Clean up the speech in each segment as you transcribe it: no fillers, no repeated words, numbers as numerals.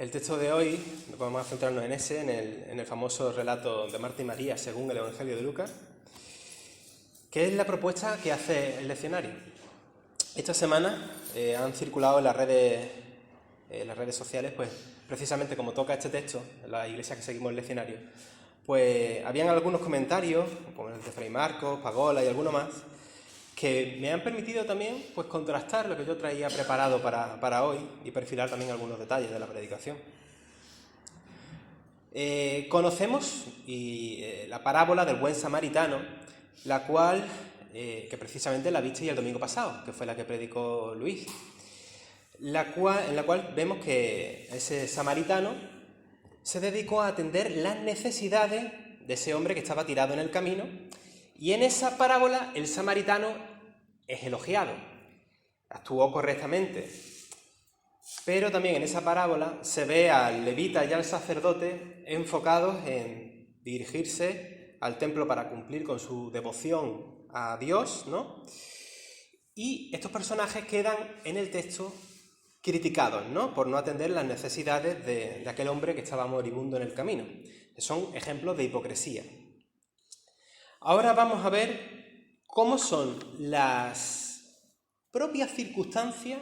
El texto de hoy, vamos a centrarnos en ese, en el famoso relato de Marta y María según el Evangelio de Lucas, que es la propuesta que hace el leccionario. Esta semana han circulado en las redes sociales, pues precisamente como toca este texto, la iglesia que seguimos el leccionario, pues habían algunos comentarios, como el de Fray Marcos, Pagola y alguno más, que me han permitido también pues contrastar lo que yo traía preparado para hoy y perfilar también algunos detalles de la predicación. Conocemos la parábola del buen samaritano, la cual, que precisamente la visteis el domingo pasado, que fue la que predicó Luis, en la cual vemos que ese samaritano se dedicó a atender las necesidades de ese hombre que estaba tirado en el camino, y en esa parábola el samaritano es elogiado, actuó correctamente. Pero también en esa parábola se ve al levita y al sacerdote enfocados en dirigirse al templo para cumplir con su devoción a Dios, ¿no? Y estos personajes quedan en el texto criticados, ¿no?, por no atender las necesidades de aquel hombre que estaba moribundo en el camino. Son ejemplos de hipocresía. Ahora vamos a ver cómo son las propias circunstancias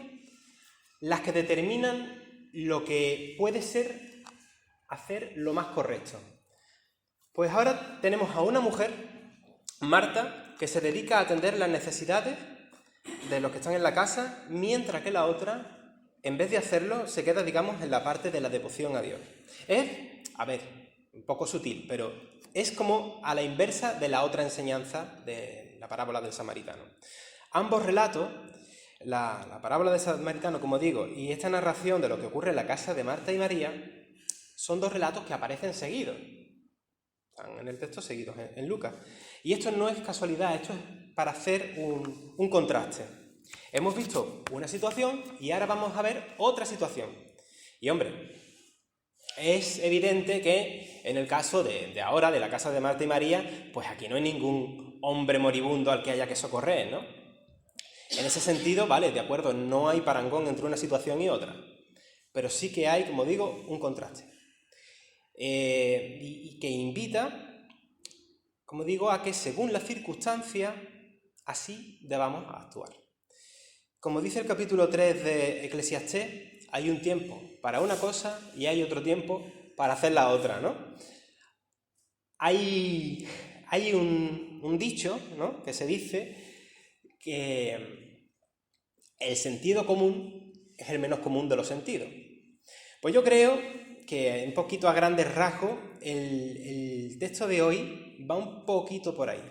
las que determinan lo que puede ser hacer lo más correcto. Pues ahora tenemos a una mujer, Marta, que se dedica a atender las necesidades de los que están en la casa, mientras que la otra, en vez de hacerlo, se queda, digamos, en la parte de la devoción a Dios. Es, un poco sutil, pero es como a la inversa de la otra enseñanza de la parábola del samaritano. Ambos relatos, la parábola del samaritano, como digo, y esta narración de lo que ocurre en la casa de Marta y María, son dos relatos que aparecen seguidos. Están en el texto seguidos en Lucas. Y esto no es casualidad, esto es para hacer un contraste. Hemos visto una situación y ahora vamos a ver otra situación. Y hombre, es evidente que en el caso de ahora, de la casa de Marta y María, pues aquí no hay ningún hombre moribundo al que haya que socorrer, ¿no? En ese sentido, vale, de acuerdo, no hay parangón entre una situación y otra, pero sí que hay, como digo, un contraste. Y que invita, como digo, a que según las circunstancias, así debamos actuar. Como dice el capítulo 3 de Eclesiastés, hay un tiempo para una cosa y hay otro tiempo para hacer la otra, ¿no? Hay un dicho, ¿no?, que se dice que el sentido común es el menos común de los sentidos. Pues yo creo que un poquito a grandes rasgos el texto de hoy va un poquito por ahí.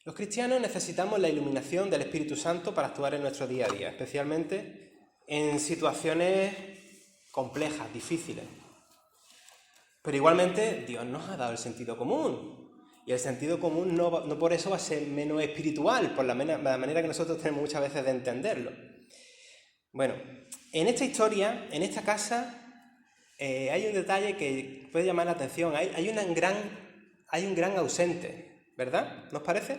Los cristianos necesitamos la iluminación del Espíritu Santo para actuar en nuestro día a día, especialmente en situaciones complejas, difíciles. Pero igualmente Dios nos ha dado el sentido común. Y el sentido común no por eso va a ser menos espiritual, por la manera que nosotros tenemos muchas veces de entenderlo. Bueno, en esta historia, en esta casa, hay un detalle que puede llamar la atención. Hay un gran ausente, ¿verdad? ¿Nos parece?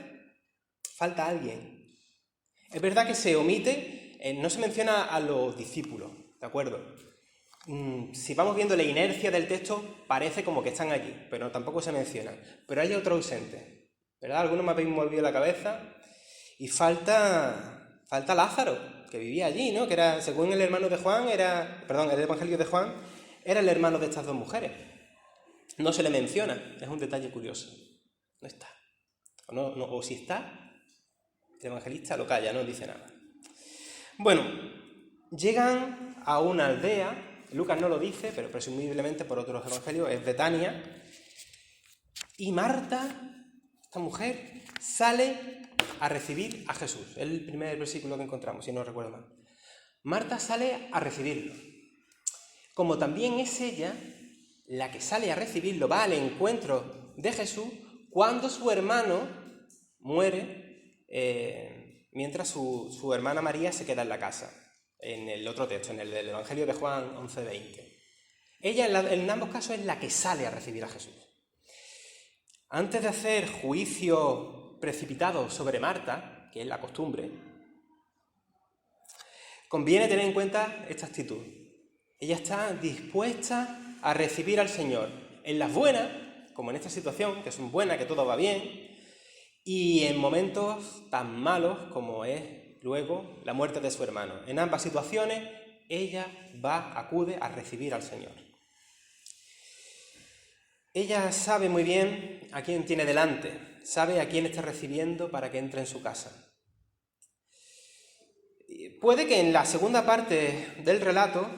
Falta alguien. Es verdad que se omite, no se menciona a los discípulos, ¿de acuerdo? Si vamos viendo la inercia del texto, parece como que están allí, pero tampoco se mencionan. Pero hay otro ausente, ¿verdad? Algunos me habéis movido la cabeza y falta Lázaro, que vivía allí, ¿no? Que era, según el Evangelio de Juan, era el hermano de estas dos mujeres. No se le menciona, es un detalle curioso. No está. O si está, el evangelista lo calla, no dice nada. Bueno, llegan a una aldea. Lucas no lo dice, pero presumiblemente por otros evangelios es Betania. Y Marta, esta mujer, sale a recibir a Jesús. Es el primer versículo que encontramos, si no recuerdo mal. Marta sale a recibirlo. Como también es ella la que sale a recibirlo, va al encuentro de Jesús cuando su hermano muere, mientras su hermana María se queda en la casa. En el otro texto, en el del Evangelio de Juan 11:20. Ella en ambos casos es la que sale a recibir a Jesús. Antes de hacer juicio precipitado sobre Marta, que es la costumbre, conviene tener en cuenta esta actitud. Ella está dispuesta a recibir al Señor en las buenas, como en esta situación, que son buenas, que todo va bien, y en momentos tan malos como es luego la muerte de su hermano. En ambas situaciones, ella acude a recibir al Señor. Ella sabe muy bien a quién tiene delante, sabe a quién está recibiendo para que entre en su casa. Puede que en la segunda parte del relato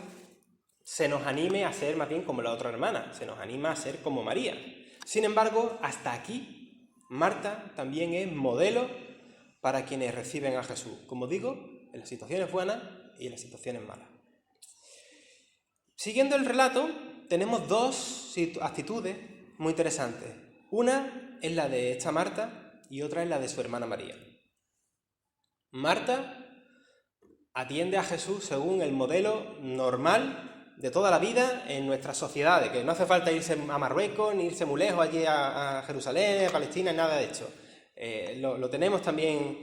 se nos anime a ser más bien como la otra hermana, se nos anima a ser como María. Sin embargo, hasta aquí, Marta también es modelo para quienes reciben a Jesús. Como digo, en las situaciones buenas y en las situaciones malas. Siguiendo el relato, tenemos dos actitudes muy interesantes. Una es la de esta Marta y otra es la de su hermana María. Marta atiende a Jesús según el modelo normal de toda la vida en nuestras sociedades, que no hace falta irse a Marruecos, ni irse muy lejos allí a Jerusalén, a Palestina, nada de hecho. Lo tenemos también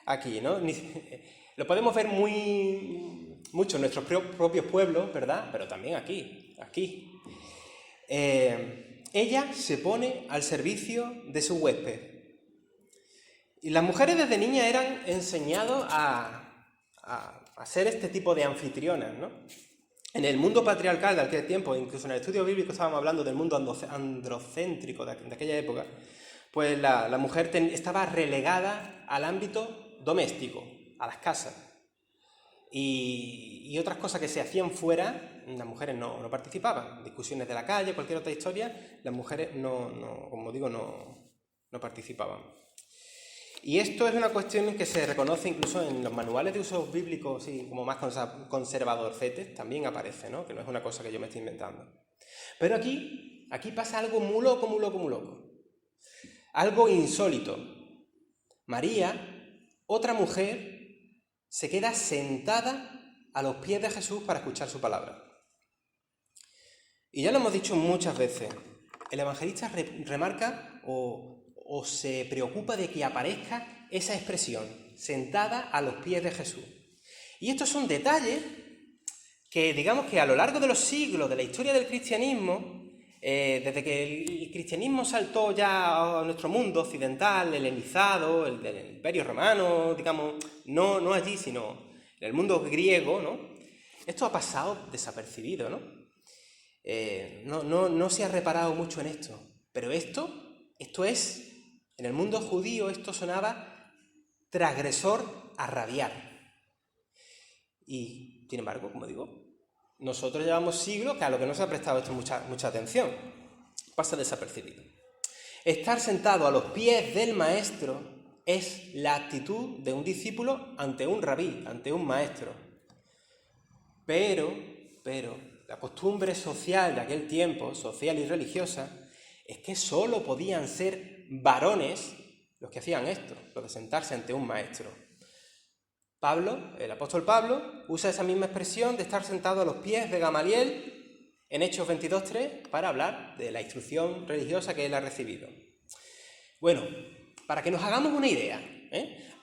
aquí, ¿no? Lo podemos ver mucho en nuestros propios pueblos, ¿verdad? Pero también aquí. Ella se pone al servicio de su huésped. Y las mujeres desde niñas eran enseñadas a ser este tipo de anfitrionas, ¿no? En el mundo patriarcal de aquel tiempo, incluso en el estudio bíblico estábamos hablando del mundo androcéntrico de aquella época, pues la mujer estaba relegada al ámbito doméstico, a las casas. Y otras cosas que se hacían fuera, las mujeres no participaban. Discusiones de la calle, cualquier otra historia, las mujeres no participaban. Y esto es una cuestión que se reconoce incluso en los manuales de usos bíblicos, sí, como más conservadorcetes, también aparece, ¿no? Que no es una cosa que yo me estoy inventando. Pero aquí pasa algo muy loco. Algo insólito. María, otra mujer, se queda sentada a los pies de Jesús para escuchar su palabra. Y ya lo hemos dicho muchas veces, el evangelista remarca o se preocupa de que aparezca esa expresión, sentada a los pies de Jesús. Y estos son detalles que, digamos que a lo largo de los siglos de la historia del cristianismo, desde que el cristianismo saltó ya a nuestro mundo occidental, helenizado, el del Imperio Romano, digamos, no allí, sino en el mundo griego, ¿no? Esto ha pasado desapercibido, ¿no? No se ha reparado mucho en esto, pero esto es, en el mundo judío esto sonaba transgresor a rabiar. Y, sin embargo, como digo, nosotros llevamos siglos que a lo que no se ha prestado esto mucha atención. Pasa desapercibido. Estar sentado a los pies del maestro es la actitud de un discípulo ante un rabí, ante un maestro. Pero la costumbre social de aquel tiempo, social y religiosa, es que solo podían ser varones los que hacían esto, lo de sentarse ante un maestro. Pablo, el apóstol Pablo, usa esa misma expresión de estar sentado a los pies de Gamaliel en Hechos 22:3 para hablar de la instrucción religiosa que él ha recibido. Bueno, para que nos hagamos una idea,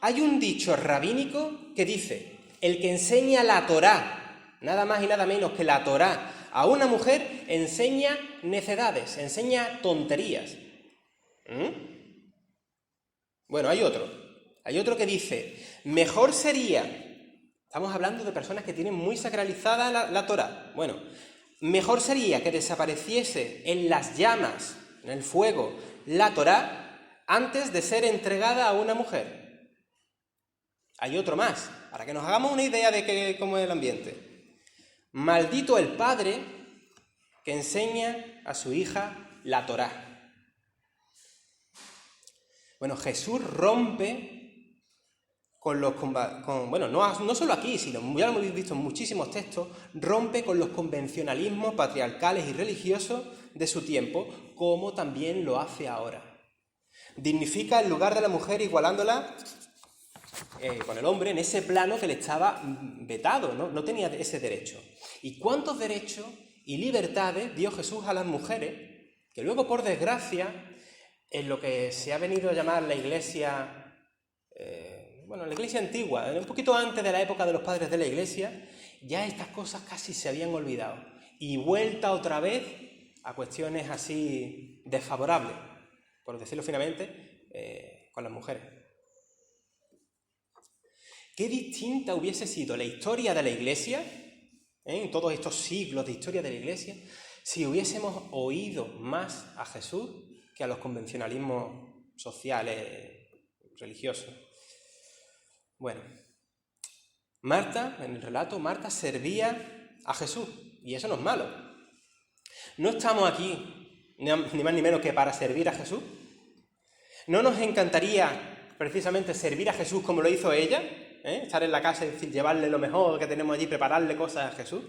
hay un dicho rabínico que dice: el que enseña la Torá, nada más y nada menos que la Torá, a una mujer enseña necedades, enseña tonterías. Bueno, hay otro que dice: mejor sería, estamos hablando de personas que tienen muy sacralizada la Torá, bueno, mejor sería que desapareciese en las llamas, en el fuego, la Torá, antes de ser entregada a una mujer. Hay otro más, para que nos hagamos una idea de cómo es el ambiente. Maldito el padre que enseña a su hija la Torá. Bueno, Jesús rompe no solo aquí, sino ya lo hemos visto en muchísimos textos, rompe con los convencionalismos patriarcales y religiosos de su tiempo, como también lo hace ahora. Dignifica el lugar de la mujer igualándola con el hombre en ese plano que le estaba vetado, no tenía ese derecho. ¿Y cuántos derechos y libertades dio Jesús a las mujeres que luego, por desgracia, en lo que se ha venido a llamar la Iglesia la Iglesia antigua, un poquito antes de la época de los padres de la Iglesia, ya estas cosas casi se habían olvidado. Y vuelta otra vez a cuestiones así desfavorables, por decirlo finamente, con las mujeres. Qué distinta hubiese sido la historia de la Iglesia, en todos estos siglos de historia de la Iglesia, si hubiésemos oído más a Jesús que a los convencionalismos sociales, religiosos. Bueno, Marta, en el relato, Marta servía a Jesús, y eso no es malo. No estamos aquí ni más ni menos que para servir a Jesús. ¿No nos encantaría precisamente servir a Jesús como lo hizo ella? Estar en la casa y llevarle lo mejor que tenemos allí, prepararle cosas a Jesús.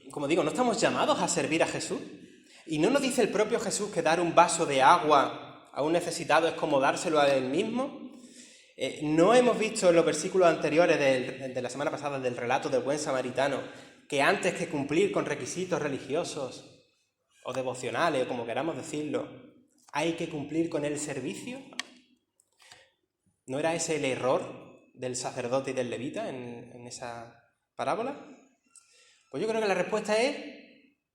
Como digo, ¿no estamos llamados a servir a Jesús? ¿Y no nos dice el propio Jesús que dar un vaso de agua a un necesitado es como dárselo a él mismo? ¿No hemos visto en los versículos anteriores de la semana pasada del relato del buen samaritano que antes que cumplir con requisitos religiosos o devocionales, o como queramos decirlo, hay que cumplir con el servicio? ¿No era ese el error del sacerdote y del levita en esa parábola? Pues yo creo que la respuesta es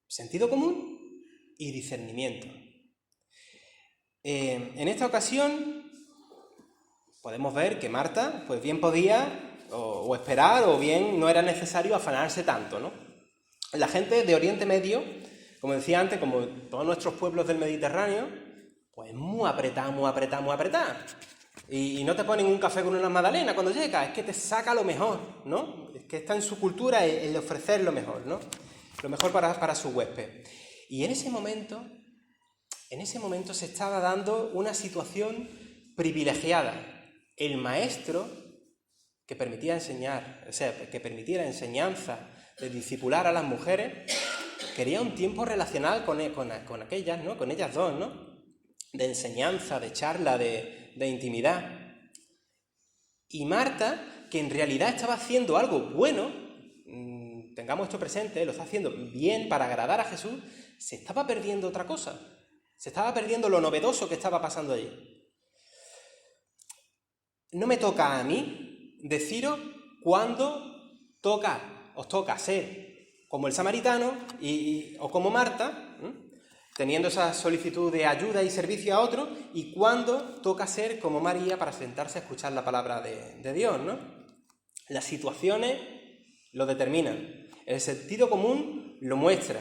sentido común y discernimiento. En esta ocasión podemos ver que Marta, pues bien podía o esperar, o bien no era necesario afanarse tanto, ¿no? La gente de Oriente Medio, como decía antes, como todos nuestros pueblos del Mediterráneo, pues muy apretado. Y no te ponen un café con una magdalena cuando llega, es que te saca lo mejor, ¿no? Es que está en su cultura el ofrecer lo mejor, ¿no? Lo mejor para su huésped. Y en ese momento se estaba dando una situación privilegiada. El maestro que permitía enseñar, o sea, que permitiera enseñanza de discipular a las mujeres, quería un tiempo relacional con aquellas, ¿no? Con ellas dos, ¿no? De enseñanza, de charla, de intimidad. Y Marta, que en realidad estaba haciendo algo bueno, tengamos esto presente, lo está haciendo bien para agradar a Jesús, se estaba perdiendo otra cosa. Se estaba perdiendo lo novedoso que estaba pasando allí. No me toca a mí deciros cuándo os toca ser como el samaritano o como Marta, teniendo esa solicitud de ayuda y servicio a otro, y cuándo toca ser como María para sentarse a escuchar la palabra de Dios, ¿no? Las situaciones lo determinan, el sentido común lo muestra.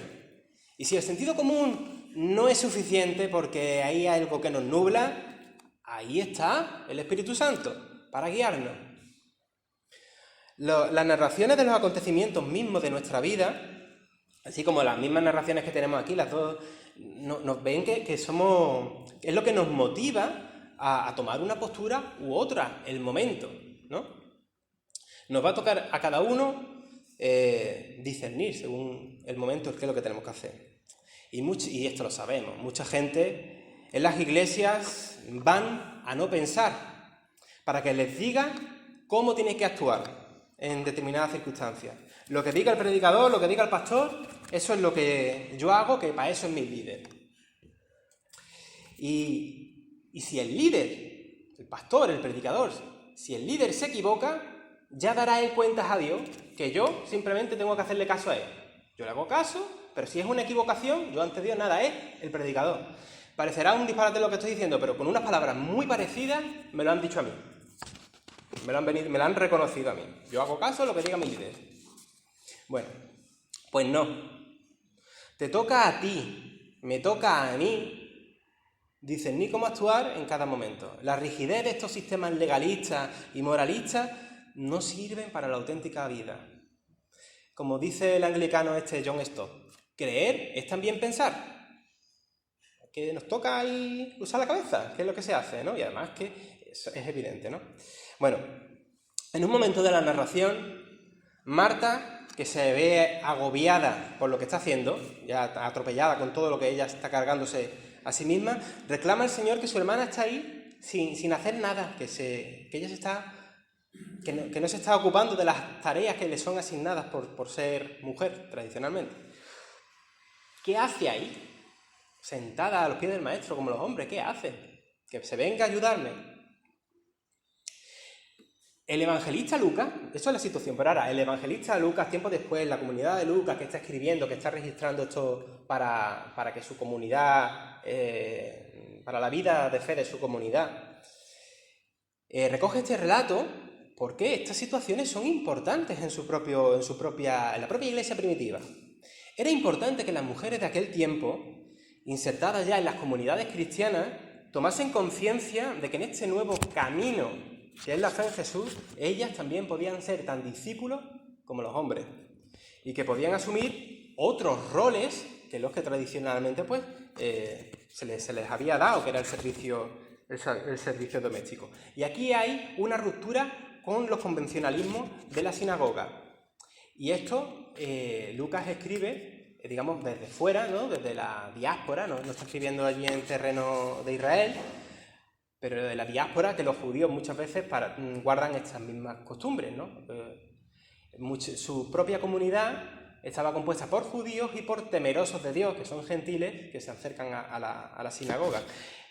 Y si el sentido común no es suficiente porque hay algo que nos nubla, ahí está el Espíritu Santo para guiarnos. Las narraciones de los acontecimientos mismos de nuestra vida, así como las mismas narraciones que tenemos aquí, las dos, nos ven que somos... Es lo que nos motiva a tomar una postura u otra, el momento, ¿no? Nos va a tocar a cada uno discernir según el momento, qué es lo que tenemos que hacer. Y esto lo sabemos, mucha gente en las iglesias van a no pensar para que les diga cómo tienen que actuar en determinadas circunstancias. Lo que diga el predicador, lo que diga el pastor, eso es lo que yo hago, que para eso es mi líder. Y si el líder, el pastor, el predicador, si el líder se equivoca, ya dará él cuentas a Dios, que yo simplemente tengo que hacerle caso a él. Yo le hago caso, pero si es una equivocación, yo ante Dios nada, es el predicador. Parecerá un disparate lo que estoy diciendo, pero con unas palabras muy parecidas me lo han dicho a mí. Me lo han reconocido a mí. Yo hago caso a lo que diga mi líder. Bueno, pues no. Te toca a ti, me toca a mí discernir cómo actuar en cada momento. La rigidez de estos sistemas legalistas y moralistas no sirven para la auténtica vida. Como dice el anglicano John Stott, creer es también pensar. Que nos toca ahí usar la cabeza, que es lo que se hace, ¿no? Y además que eso es evidente, ¿no? Bueno, en un momento de la narración, Marta, que se ve agobiada por lo que está haciendo, ya atropellada con todo lo que ella está cargándose a sí misma, reclama al Señor que su hermana está ahí sin hacer nada, que no se está ocupando de las tareas que le son asignadas por ser mujer tradicionalmente. ¿Qué hace ahí? Sentada a los pies del maestro como los hombres, ¿qué hace? que se venga a ayudarme. El evangelista Lucas, eso es la situación, pero ahora el evangelista Lucas, tiempo después, la comunidad de Lucas que está escribiendo, que está registrando esto para que su comunidad, para la vida de fe de su comunidad, recoge este relato porque estas situaciones son importantes en la propia iglesia primitiva. Era importante que las mujeres de aquel tiempo, insertadas ya en las comunidades cristianas, tomasen conciencia de que en este nuevo camino que es la fe en Jesús, ellas también podían ser tan discípulos como los hombres y que podían asumir otros roles que los que tradicionalmente pues, se les había dado, que era el servicio doméstico. Y aquí hay una ruptura con los convencionalismos de la sinagoga. Y esto Lucas escribe, digamos, desde fuera, ¿no? Desde la diáspora, no está escribiendo allí en terreno de Israel, pero de la diáspora, que los judíos muchas veces guardan estas mismas costumbres, ¿no? Su propia comunidad estaba compuesta por judíos y por temerosos de Dios, que son gentiles, que se acercan a la sinagoga.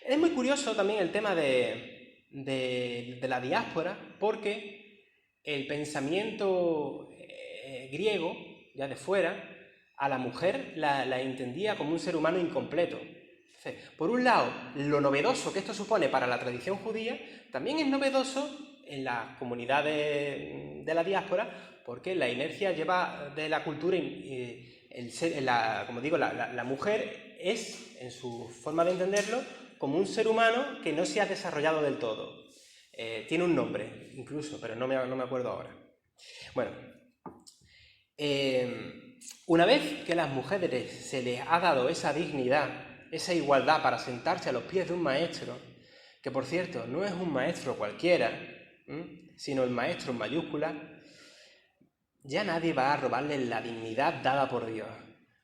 Es muy curioso también el tema de la diáspora, porque el pensamiento griego, ya de fuera, a la mujer la entendía como un ser humano incompleto. Por un lado, lo novedoso que esto supone para la tradición judía, también es novedoso en las comunidades de la diáspora, porque la inercia lleva de la cultura, como digo, la mujer es, en su forma de entenderlo, como un ser humano que no se ha desarrollado del todo. Tiene un nombre, incluso, pero no me acuerdo ahora. Bueno, una vez que a las mujeres se les ha dado esa dignidad, esa igualdad para sentarse a los pies de un maestro, que por cierto no es un maestro cualquiera, sino el maestro en mayúscula, ya nadie va a robarle la dignidad dada por Dios.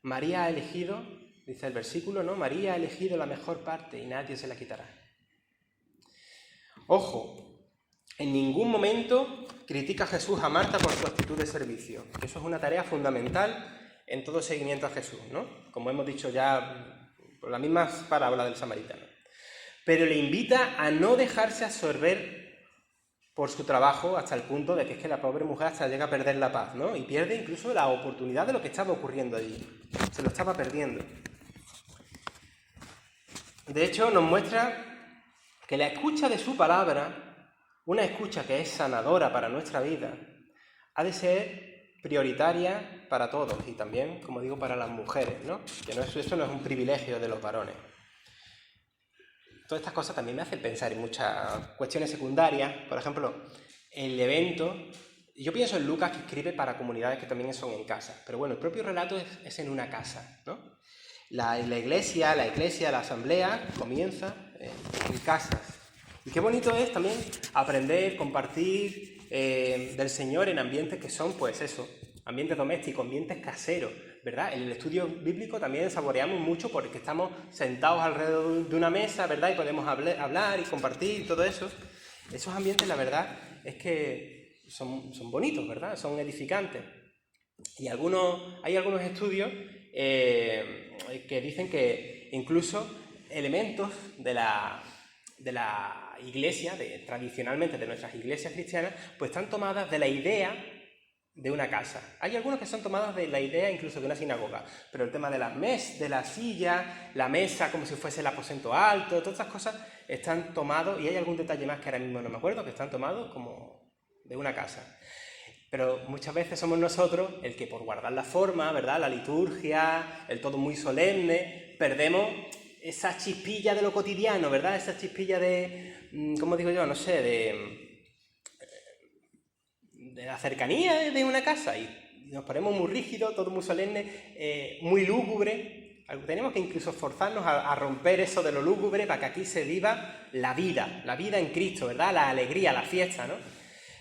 María ha elegido, dice el versículo, ¿no? María ha elegido la mejor parte y nadie se la quitará. Ojo, en ningún momento critica Jesús a Marta por su actitud de servicio, que eso es una tarea fundamental en todo seguimiento a Jesús, ¿no? Como hemos dicho ya por las mismas parábolas del samaritano. Pero le invita a no dejarse absorber por su trabajo hasta el punto de que es que la pobre mujer hasta llega a perder la paz, ¿no? Y pierde incluso la oportunidad de lo que estaba ocurriendo allí. Se lo estaba perdiendo. De hecho, nos muestra que la escucha de su palabra, una escucha que es sanadora para nuestra vida, ha de ser prioritaria para todos y también, como digo, para las mujeres, ¿no? Que eso no es un privilegio de los varones. Todas estas cosas también me hacen pensar en muchas cuestiones secundarias. Por ejemplo, el evento... Yo pienso en Lucas, que escribe para comunidades que también son en casa. Pero bueno, el propio relato es en una casa, ¿no? La iglesia, la asamblea comienza en casas. Y qué bonito es también aprender, compartir del Señor en ambientes que son, pues eso, ambientes domésticos, ambientes caseros, ¿verdad? En el estudio bíblico también saboreamos mucho porque estamos sentados alrededor de una mesa, ¿verdad? Y podemos hablar y compartir y todo eso. Esos ambientes, la verdad, es que son bonitos, ¿verdad? Son edificantes. Y hay algunos estudios que dicen que incluso elementos de la iglesia, tradicionalmente de nuestras iglesias cristianas, pues están tomadas de la idea de una casa. Hay algunos que son tomados de la idea incluso de una sinagoga, pero el tema de la silla, la mesa como si fuese el aposento alto, todas estas cosas están tomados, y hay algún detalle más que ahora mismo no me acuerdo, que están tomados como de una casa. Pero muchas veces somos nosotros el que por guardar la forma, ¿verdad?, la liturgia, el todo muy solemne, perdemos esa chispilla de lo cotidiano, ¿verdad? Esa chispilla de, ¿cómo digo yo? No sé, de la cercanía de una casa, y nos ponemos muy rígidos, todo muy solemne, muy lúgubre. Tenemos que incluso esforzarnos a romper eso de lo lúgubre para que aquí se viva la vida en Cristo, ¿verdad? La alegría, la fiesta, ¿no?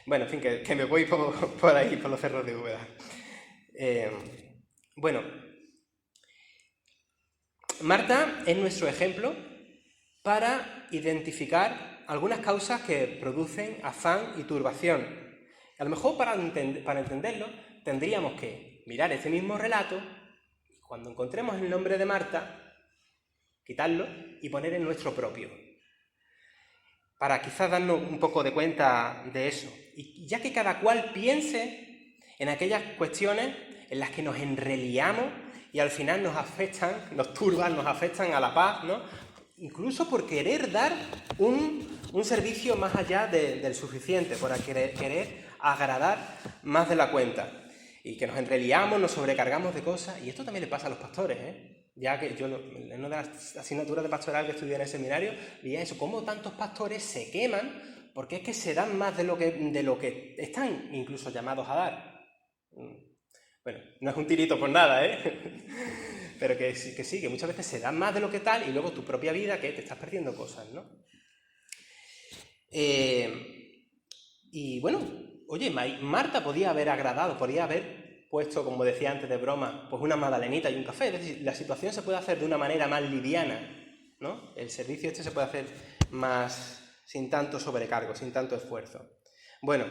Bueno, en fin, que me voy por ahí, por los cerros de Úbeda. Bueno, Marta es nuestro ejemplo para identificar algunas causas que producen afán y turbación. A lo mejor para entenderlo tendríamos que mirar este mismo relato y cuando encontremos el nombre de Marta, quitarlo y poner el nuestro propio. para quizás darnos un poco de cuenta de eso. Y ya que cada cual piense en aquellas cuestiones en las que nos enreliamos y al final nos afectan, nos turban, nos afectan a la paz, ¿no? Incluso por querer dar un servicio más allá del suficiente, por querer agradar más de la cuenta. Y que nos enreliamos, nos sobrecargamos de cosas, y esto también le pasa a los pastores, Ya que yo en una de las asignaturas de pastoral que estudié en el seminario, veía eso, cómo tantos pastores se queman porque es que se dan más de lo que están incluso llamados a dar. Bueno, no es un tirito por nada, pero que sí, que muchas veces se dan más de lo que tal y luego tu propia vida, que te estás perdiendo cosas, ¿no? Y bueno, oye, Marta podía haber agradado, podía haber puesto, como decía antes de broma, pues una magdalenita y un café. Es decir, la situación se puede hacer de una manera más liviana, ¿no? El servicio se puede hacer más sin tanto sobrecargo, sin tanto esfuerzo. Bueno,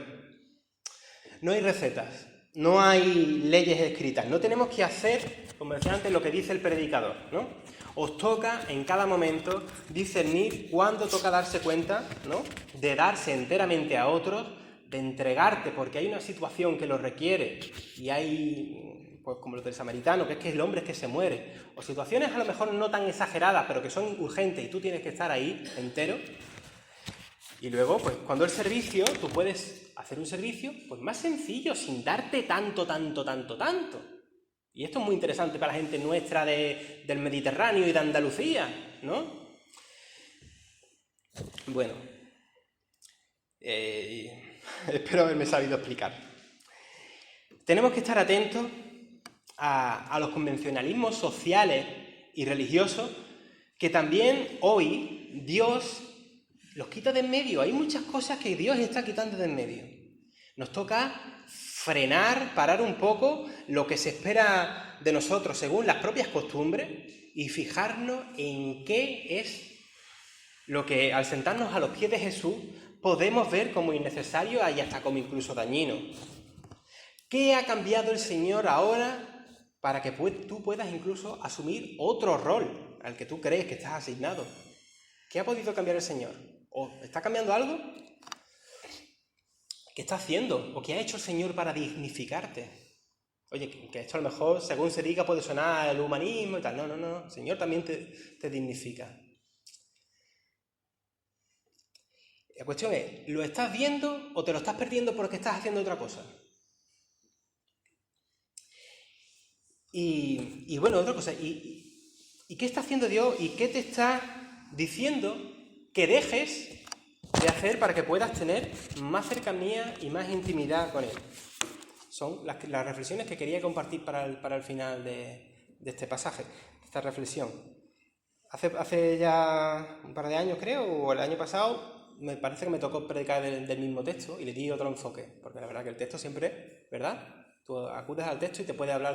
no hay recetas, no hay leyes escritas, no tenemos que hacer, como decía antes, lo que dice el predicador, ¿no? Os toca en cada momento discernir cuándo toca darse cuenta, ¿no? De darse enteramente a otros, de entregarte porque hay una situación que lo requiere y hay, pues como lo del samaritano, que es que el hombre es que se muere, o situaciones a lo mejor no tan exageradas, pero que son urgentes y tú tienes que estar ahí entero. Y luego, pues cuando el servicio, tú puedes hacer un servicio pues más sencillo, sin darte tanto. Y esto es muy interesante para la gente nuestra del Mediterráneo y de Andalucía, ¿no? Bueno, espero haberme sabido explicar. Tenemos que estar atentos a los convencionalismos sociales y religiosos que también hoy Dios los quita de en medio. Hay muchas cosas que Dios está quitando de en medio. Nos toca frenar, parar un poco lo que se espera de nosotros según las propias costumbres y fijarnos en qué es lo que al sentarnos a los pies de Jesús podemos ver como innecesario y hasta como incluso dañino. ¿Qué ha cambiado el Señor ahora para que tú puedas incluso asumir otro rol al que tú crees que estás asignado? ¿Qué ha podido cambiar el Señor? ¿O está cambiando algo? ¿Qué está haciendo? ¿O qué ha hecho el Señor para dignificarte? Oye, que esto a lo mejor, según se diga, puede sonar el humanismo y tal. No. El Señor también te dignifica. La cuestión es, ¿lo estás viendo o te lo estás perdiendo porque estás haciendo otra cosa? Y bueno, otra cosa. ¿Y qué está haciendo Dios? ¿Y qué te está diciendo que dejes de hacer para que puedas tener más cercanía y más intimidad con Él? Son las reflexiones que quería compartir para el final de este pasaje, de esta reflexión. Hace ya un par de años, creo, o el año pasado, me parece que me tocó predicar del mismo texto y le di otro enfoque, porque la verdad que el texto siempre, ¿verdad? Tú acudes al texto y te puede hablar